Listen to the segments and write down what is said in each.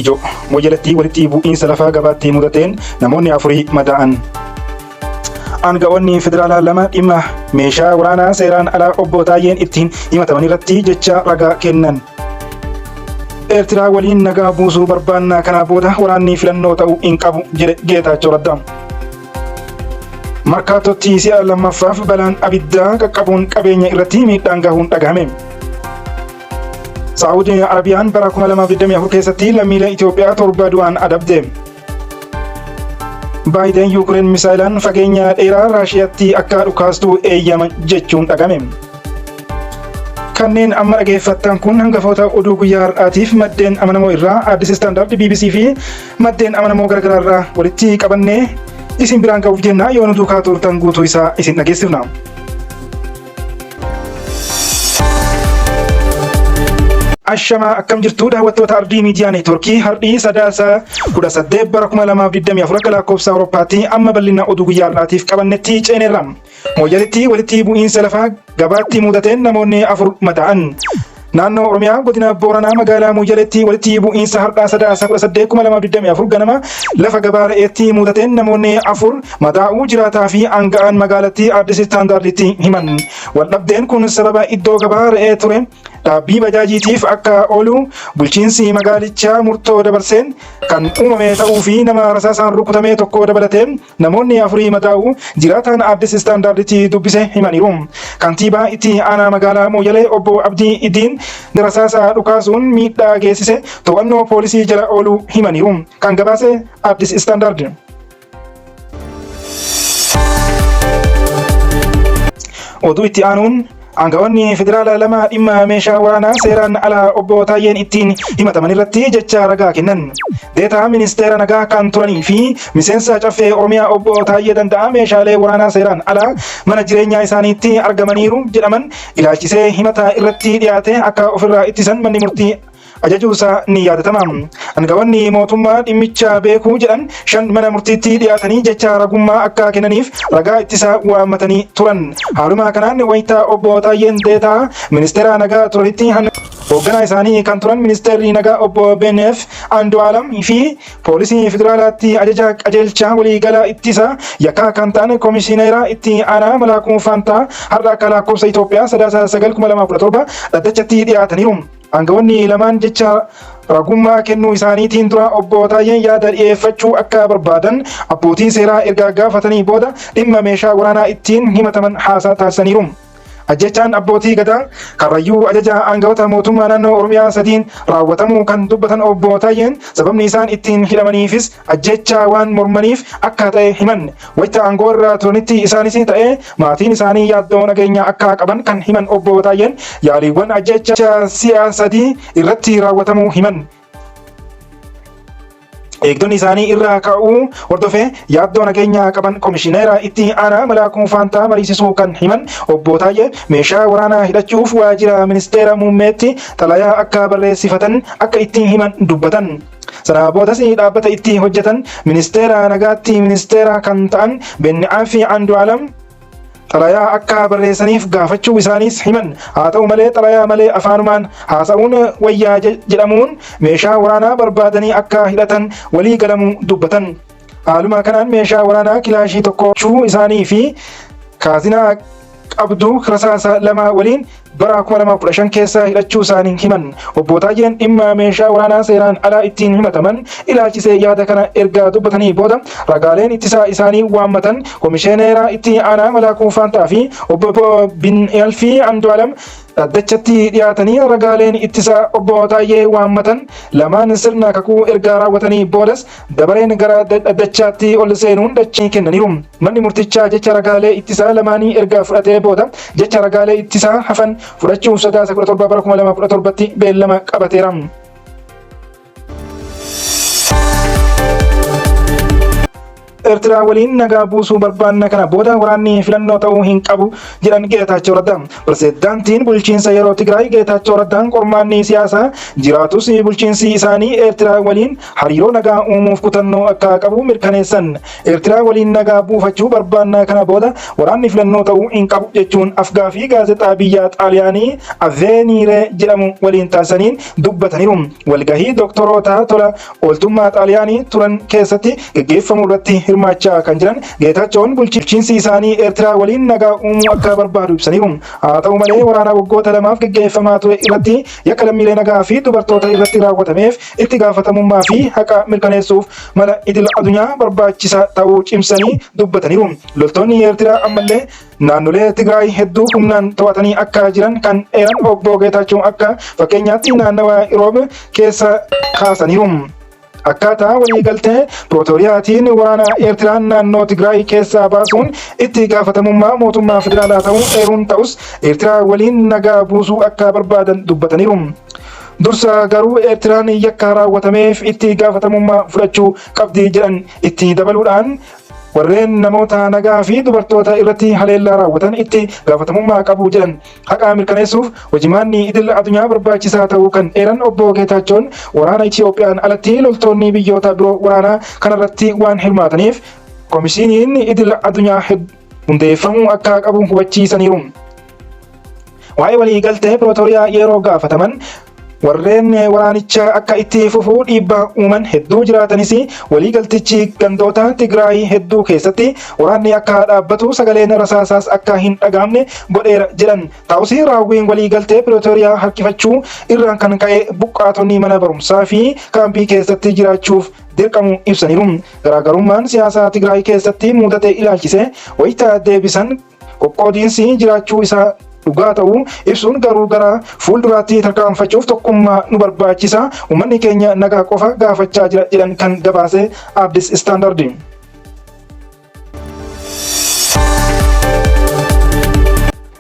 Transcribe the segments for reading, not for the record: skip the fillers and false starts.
ijoo Mooyyalettii walitti bu'iinsa lafaa gabaatti mudateen namoonni 4 madaa'an. Aanga'oonni federaalaa 2 dhimma meeshaa waraanaa seeraan alaa obbo Taayyeen ittiin himataman irratti jecha ragaa kennan. Eertiraa waliin nagaa buusuu barbaannaa kanaa booda waraanni filannoo ta'uu hin qabu jedhe Geetaachoo Raddaa. Markaatootti si'a lammaffaaf balaan abiddaa qaqqabuun qabeenya irratti miidhaan gahuun dhagahame. Saa'udii Arabiyaan bara 2024 keessatti lammiilee Itoophiyaa 7 du'aan adabde. Baayiden Yuukireen misaayilaan fageenya dheeraa Raashiyaatti akka dhukaastu eeyyama jechuun dhagahame. Kanneen amma dhageeffattan kun hangafoota oduu guyyaa har'aatiif maddeen amanamoo irraa Addis Standard, BBC fi maddeen amanamoo garagaraa irraa walitti qabannee isin biraan ga'uuf jenna. Yoo nu duukaa turtan guutuu isaa isin dhageessifna. Ashamaa akkam jirtu daawwattoota Ardii Miidiyaa Neetwoorkii hardhii sadaasa 18 bara 2024 akka lakkoofsa Awurooppaatti amma bal'ina oduu guyyaa har'aatiif qabannetti ceeneerra. Mooyyaletti walitti bu'iinsa lafaa gabaatti mudateen namoonni 4 madaa'an. Naannoo Oromiyaa godina Booranaa magaalaa Mooyyaletti walitti bu'iinsa har'aa sadaasa 18 2024 ganama lafa gabaa re'eetti mudateen namoonni 4 madaa'uu jiraataa fi aanga'aan magaalattii Addis Standarditti himan. Waldhabdeen kun sababa iddoo gabaa re'ee ture dhaabbii bajaajiitiif akka oolu bulchiinsi magaalichaa murtoo dabarseen kan uumame ta'uu fi nama rasaasaan rukutame tokko dabalatee namoonni 4 madaa'uu jiraataan Addis Standarditti dubbise himaniiru. Kantiibaa itti aanaa magaalaa Mooyyalee obbo Abdii Idiin rasaasaa dhukaasuun miidhaa geessise to'annoo poolisii jala ooluu himaniiru. Kan gabaase Addis Standard. Oduu itti aanuun aanga'oonni federaalaa 2 dhimma meeshaa waraanaa seeraan alaa obbo Taayyeen ittiin himataman irratti jecha ragaa kennan. Deetaa ministeera nagaa kan turanii fi miseensa caffee Oromiyaa obbo Taayyee Danda'aa meeshaalee waraanaa seeraan alaa mana jireenyaa isaaniitti argamaniiru jedhaman ilaalchisee himata irratti dhiyaate akka ofirraa ittisan manni murtii ajajuusaa ni yaadatama. Aanga'oonni mootummaa dhimmicha beekuu jedhan 5 mana murtiitti dhiyaatanii jecha ragummaa akka kennaniif ragaa ittisaa waammatanii turan. Haaluma kanaan wayitaa obbo Taayyeen deetaa ministeera nagaa turanitti hoogganaa isaanii kan turan ministeerri nagaa obbo Beneef Andu'aalam fi poolisii federaalaatti ajaja qajeelcha waliigala ittisa yakkaa kan ta'an komishineera itti aanaa Malaakuu Faantaa har'a akka lakkoofsa Itoophiyaa sadaasa 9 2017 dhaddachatti dhiyaataniiru. Aanga'oonni lamaan jecha ragummaa kennuu isaaniitiin dura obbo Taayyeen yaada dhiyeeffachuu akka barbaadan abbootii seeraa erga gaafatanii booda dhimma meeshaa waraanaa ittiin himataman haasaa taasisaniiru. Ajjechaan abbootii gadaa karrayyuu ajaja aanga'oota mootummaa naannoo Oromiyaa 3 raawwatamuu kan dubbatan obbo Taayyeen sababni isaan ittiin hidhamaniifis ajjechaa waan mormaniif akka ta'e himan. Wayita aangoo irra turanitti isaanis ta'ee maatiin isaanii yaaddoo nageenyaa akka qaban kan himan obbo Taayyeen yaaliiwwan ajjecha si'a 3 irratti raawwatamuu himan. Eegdonni isaanii irraa ka'uu hordofee yaaddoo nageenyaa qaban komishineera itti aanaa Malaakuu Faantaa mariisisuu kan himan obbo Taayyee meeshaa waraanaa hidhachuuf waajjira ministeera muummeetti xalayaa akka barreessifatan akka ittiin himan dubbatan. Sana boodas dhaabbata itti hojjetan ministeera nagaatti ministeera kan ta'an Benni'aa fi Andu'aalam xalayaa akka barreessaniif gaafachuu isaaniis himan. Haa ta'u malee xalayaa malee afaanumaan haasa'uun wayyaa jedhamuun meeshaa waraanaa barbaadanii akka hidhatan walii galamuu dubbatan. Haaluma kanaan meeshaa waraanaa kilaashii tokko isaanii fi kaazinaa qabdu rasaasa 2 waliin bara 2015 keessa hidhachuu isaanii himan. Obbo Taayyeen dhimma meeshaa waraanaa seeraan alaa ittiin himataman ilaalchisee yaada kana erga dubbatanii booda ragaaleen ittisaa isaanii waammatan komishineera itti aanaa Malaakuu Faantaa fi obbo Bin'eel fi Andu'aalam dhaddachatti dhiyaatanii ragaaleen ittisaa obbo Taayyee waammatan lamaan sirna kakuu erga raawwatanii boodas dabareen gara dhaddachaatti ol seenuun dachii kennaniiru. Manni murtichaa jecha ragaalee ittisaa lamaanii erga fudhatee booda jecha ragaalee ittisaa hafan fudhachuuf sadaasa 17 bara 2017tti beellama qabateera. Eertiraa waliin nagaa buusuu barbaanna kana booda waraanni filannoo ta'uu hin qabu jedhan Geetaachoo Raddaa. Pirezidaantiin bulchiinsa yeroo Tigraay Geetaachoo Raddaan qormaanni siyaasaa jiraatus bulchiinsi isaanii Eertiraa waliin hariiroo nagaa uumuuf kutannoo akka qabu mirkaneessan. Eertiraa waliin nagaa buufachuu barbaanna kana booda waraanni filannoo ta'uu hin qabu jechuun afgaaffii gaazexaa biyya Xaaliyaanii Avvenire jedhamu waliin taasisaniin dubbataniiru. Walgahii doktoroota tola ooltummaa Xaaliyaanii turan keessatti gaggeeffamu irratti hirmaachaa kan jiran Geetaachoon bulchiinsi isaanii Eertiraa waliin nagaa uumuu akka barbaadu ibsaniiru. Haa ta'u malee waraana waggoota lamaaf gaggeeffamaa ture irratti yakka lammiilee nagaa fi dubartoota irratti raawwatameef itti gaafatamummaa fi haqa mirkaneessuuf mala idil addunyaa barbaachisaa ta'uu cimsanii dubbataniiru. Loltoonni Eertiraa ammallee naannolee Tigraay hedduu humnaan to'atanii akka jiran kan eeran obbo Geetaachoon akka fakkeenyaatti naannawa Iroob keessa kaasaniiru. Akkaataa waliigaltee Pirootooriyaatiin waraana Eertiraan naannoo Tigraay keessaa baasuun itti gaafatamummaa mootummaa federaalaa ta'uu eeruun ta'us Eertiraa waliin nagaa buusuu akka barbaadan dubbataniiru. Dursa garuu Eertiraan yakka raawwatameef itti gaafatamummaa fudhachuu qabdi jedhan itti dabaluudhaan warreen namoota nagaa fi dubartoota irratti haleellaa raawwatan itti gaafatamummaa qabu jedhan haqa mirkaneessuuf hojimaanni idil addunyaa barbaachisaa ta'uu kan eeran obbo Geetaachoon waraana Itiyoophiyaan alatti loltoonni biyyoota biroo waraana kanarratti waan hirmaataniif koomishiniin idil addunyaa hundeeffamuu akka qabu hubachiisaniiru. Waa'ee waliigaltee Pirootooriyaa yeroo gaafataman warreen waraanicha akka itti fufuu dhiibbaa uuman hedduu jiraatanis waliigaltichi gandoota Tigraay hedduu keessatti waraanni akka dhaabbatu sagaleen rasaasaas akka hin dhagaamne godheera jedhan. Ta'us raawwiin waliigaltee Pirootooriyaa harkifachuu irraan kan ka'e buqqaatonni mana barumsaa fi kaampii keessatti jiraachuuf dirqamu ibsaniiru. Garaagarummaan siyaasaa Tigraay keessatti mudate ilaalchise wayita deebisan qoqqoodiinsi jiraachuu isaa dhugaa ta'uu ibsuun garuu gara fuulduraatti tarkaanfachuuf tokkummaa nu barbaachisa. Uummanni keenya nagaa qofa gaafachaa jira jedhan kan gabaase Addis Standard.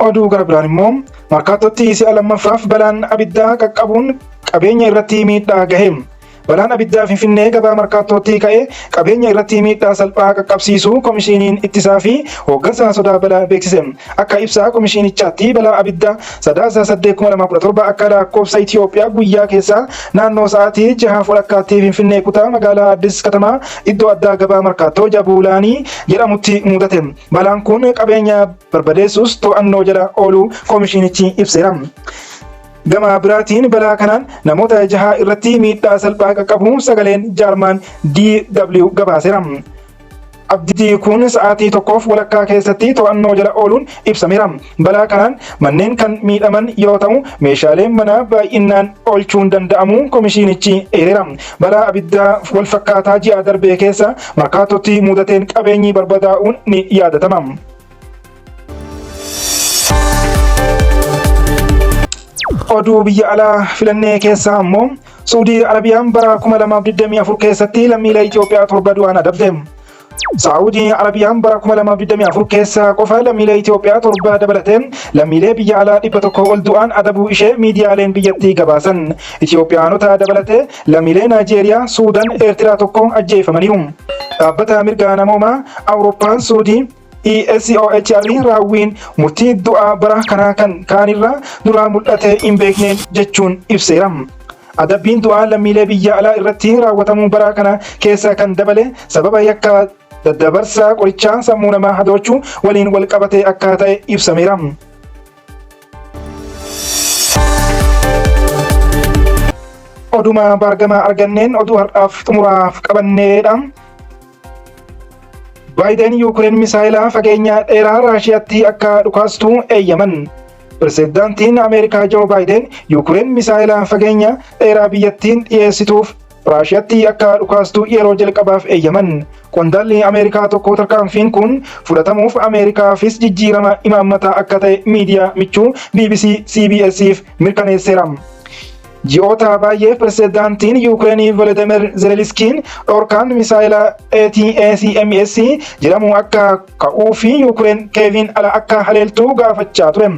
Oduu gara biraan immoo markaattotti si'a lammaffaaf balaan abiddaa qaqqabuun qabeenya irratti miidhaa gahe. Balaan abiddaa Finfinnee gabaa markaattootti ka'e qabeenya irratti miidhaa salphaa qaqqabsiisuu koomishiniin ittisaa fi hooggansa sodaa balaa beeksise. Akka ibsaa koomishinichaatti balaa abiddaa sadaasa 8/2017 akka lakkoofsa Itiyoophiyaa guyyaa keessaa naannoo sa'aatii 6:30 Finfinnee kutaa magaalaa Addis Katamaa iddoo addaa gabaa markaattoo Jabulaanii jedhamutti mudate. Balaan kun qabeenya barbadeessuus to'annoo jala ooluu koomishinichi ibseera. Gama biraatiin balaa kanaan namoota 6 irratti miidhaa salphaa qaqqabu sagaleen jaarmaan DW gabaaseera. Abdii kun sa'aatii tokkoof walakkaa keessatti to'annoo jala ooluun ibsameera. Balaa kanaan manneen kan miidhaman yoo ta'u meeshaaleen manaa baay'inaan oolchuun danda'amu koomishinichi eereera. Balaa abiddaa wal fakkaataa ji'a darbee keessa markaattotti mudateen qabeenyi barbadaa'uun ni yaadatama. Oduu biyya alaa filannee keessaa immoo Saudi Arabiyaan bara 2024 keessatti lammiilee Itoophiyaa 7 du'aan adabde. Saudi Arabiyaan bara 2024 keessa qofa lammiilee Itoophiyaa 7 dabalatee lammiilee biyya alaa 100 ol du'aan adabuu ishee miidiyaaleen biyyattii gabaasan. Itoophiyaanota dabalatee lammiilee Naajeeriyaa, Suudaan, Eertiraa tokko ajjeefamaniiru. Dhaabbata mirga namoomaa Awurooppaan Saudi ESOHR raawwiin murtii du'aa bara kanaa kan kaanirra dura mul'ate hin beekne jechuun ibseera. Adabbiin du'aa lammiilee biyya alaa irratti raawwatamuu bara kana keessa kan dabale sababa yakka daddabarsa qorichaa sammuu namaa hadoochuu waliin wal qabate akka ta'e ibsameera. Oduma baargamaa arganneen oduu har'aaf xumuraaf qabanneedha. Baayiden Yuukireen misaayilaa fageenya dheeraa Raashiyaatti akka dhukaastu eeyyaman. Pirezidaantiin Ameerikaa Joo Baayiden Yuukireen misaayilaa fageenya dheeraa biyyattiin dhiyeessituuf Raashiyaatti akka dhukaastu yeroo jalqabaaf eeyyaman. Qondaalli Ameerikaa tokko tarkaanfiin kun fudhatamuuf Ameerikaafis jijjiirama imaammataa akka ta'e miidiyaa michuu BBC CBS'if mirkaneesseera. Ji'oota baay'ee pirezidaantiin Yuukireenii Volodymyr Zelenskiin dhorkaan misaayila ATACMS jedhamu akka ka'uu fi Yuukireen Kiyeviin ala akka haleeltu gaafachaa ture.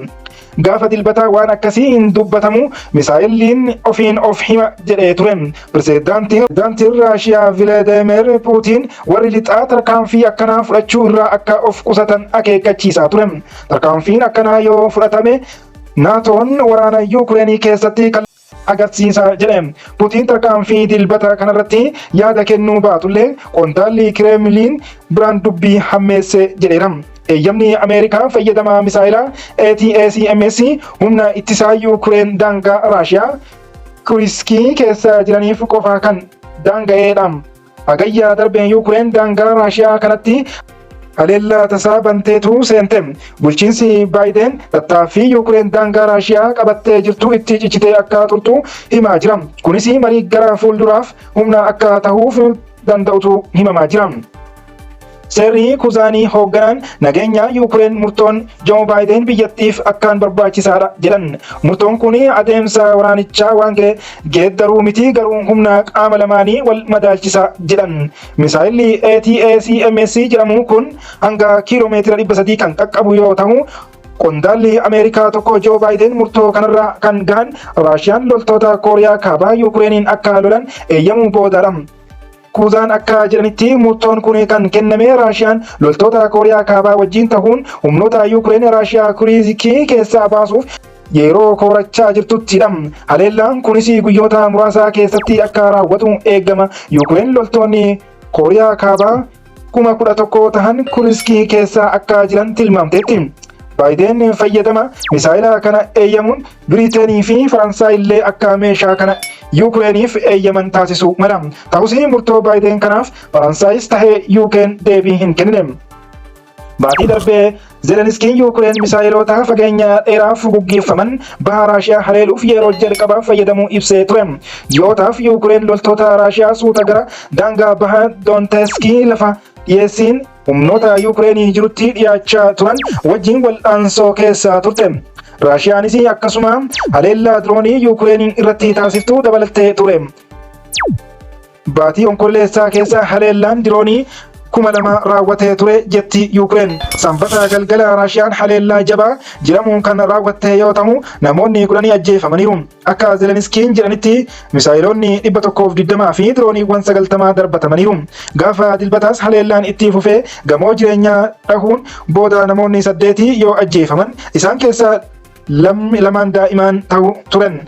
gaafa dilbataa waan akkasii hin dubbatamu misaa'iliin ofiin of hima jedhee ture. Pirezidaantiin Raashiyaa Vilaadimeer Puutiin warri lixaa tarkaanfii akkanaa fudhachuu irraa akka of qusatan akeekkachiisaa ture. Tarkaanfiin akkanaa yoo fudhatame naatoon waraana Yuukireenii keessatti agarsiisa jedhe. Puutiin tarkaanfii dilbata kanarratti yaada kennuu baatullee qondaalli Kireemliin biraan dubbii hammeesse jedheera. Eeyyamni Ameerikaa fayyadamaa misaa'ilaa ATACMS humna ittisaa Yuukireen daangaa Raashiyaa Kuriskii keessa jiraniif qofa kan daanga'eedha. Hagayyaa darbeen Yuukireen daangaa Raashiyaa kanatti haleellaa tasaa banteetu seente. Bulchiinsi Baayiden tattaaffii Yuukireen daangaa Raashiyaa qabattee jirtu itti cichitee akka turtu himaa jira. Kunis marii gara fuulduraaf humna akka ta'uuf danda'utu himamaa jira. Seerri Kuzaanii hoogganaan nageenya Yuukireen murtoon Joo Baayiden biyyattiif akkaan barbaachisaadha jedhan. Murtoon kun adeemsa waraanichaa waan geeddaruu miti garuu humna qaama lamaanii wal madaalchisa jedhan. Misaa'illi ATACMS jedhamu kun hanga kiiloomeetira 300 kan qaqqabu yoo ta'u qondaalli Ameerikaa tokko Joo Baayiden murtoo kanarra kan gahan Raashiyaan loltoota Kooriyaa kaabaa Yuukireeniin akka lolan eeyyamuu boodaadha. Kuzaan akka jedhanitti murtoon kun kan kenname Raashiyaan loltoota Kooriyaa kaabaa wajjin ta'uun humnoota Yuukireen Raashiyaa Kuriskii keessaa baasuuf yeroo korachaa jirtuttidha. Haleellaan kunis guyyoota muraasa keessatti akka raawwatu eegama. Yuukireen loltoonni Kooriyaa kaabaa 11,000 tahan Kuriskii keessaa akka jiran tilmaamteetti. Baayiden fayyadama misaa'ila kana eeyyamuun Biriiteenii fi Faransaay illee akka meeshaa kana Yuukireeniif eeyyaman taasisu mala. Ta'us murtoo Baayiden kanaaf Faransaayis tahee Yuukireen deebii hin kennine. Baatii darbee Zelenskiin Yuukireen misaa'iloota fageenya dheeraaf guggeeffaman baha Raashiyaa haleeluuf yeroo jalqabaaf fayyadamuu ibsee ture. Yootaaf Yuukireen loltoota Raashiyaa suuta gara daangaa baha Doonetskii lafa dhiyeessiin humnoota Yuukireenii jirutti dhiyaachaa turan wajjin wal'aansoo keessa turte. Raashiyaanis akkasuma haleellaa diroonii Yuukireeniin irratti taasiftuu dabalattee ture. Baatii onkolleessaa keessa haleellaan diroonii 2,000 raawwatee ture jetti Yuukireen. Sanbata galgala Raashiyaan haleellaa jabaa jedhamuun kan raawwatte yoo ta'u namoonni 10 ajjeefamaniiru. Akka Zelenskiin jedhanitti misaa'iloonni 120 fi dirooniiwwan 90 darbatamaniiru. Gaafa dilbataas haleellaan itti fufee gamoo jireenyaa dhahuun booda namoonni 8 yoo ajjeefaman isaan keessaa lamaan daa'imaan ta'u turan.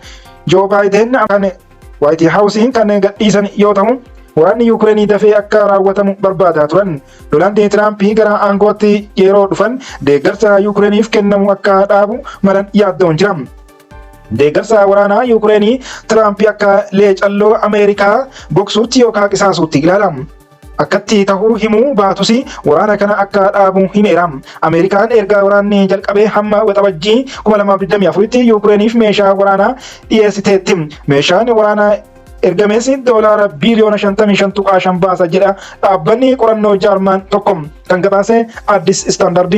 Joo Baayiden kan Waayit Haawusiin kan gadhiisan yoo ta'u waraanni Yuukireenii dafee akka raawwatamu barbaadaa turan. Doonaald Tiraamp gara aangootti yeroo dhufan deeggarsa Yuukireeniif kennamu akka dhaabu malan yaaddoon jira. Deeggarsa waraanaa Yuukireenii Tiraamp akka leecalloo Ameerikaa gogsuutti yookaan qisaasuutti ilaalama. Akkatti ta'uu himuu baatus waraana kana akka dhaabu himeera. Ameerikaan erga waraanni jalqabee hamma waxabajjii 2024tti Yuukireeniif meeshaa waraanaa dhiyeessiteetti. Meeshaan waraanaa ergamees doolaara biliyoona 55 baasa jedha dhaabbanni qorannoo Jaarman tokko kan gabaase Addis Standard.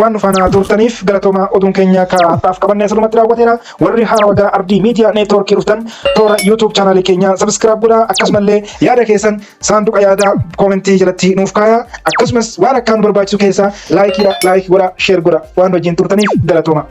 Waan nufaana turtaniif galatooma oduun keenya kaa'aaf qabannee salumatti raawwateera. Warri haarawaa Ardii Miidiyaa Neetwoorkii dhuftan toora YouTube chaanaalii keenya subscribe godhaa. Akkasumallee yaada keessan saanduqa yaada koomentii jalatti nuuf kaayaa. Akkasumas waan akkaan barbaachisu keessaa laayik godhaa, sheer godhaa. Waan wajjin turtaniif galatooma.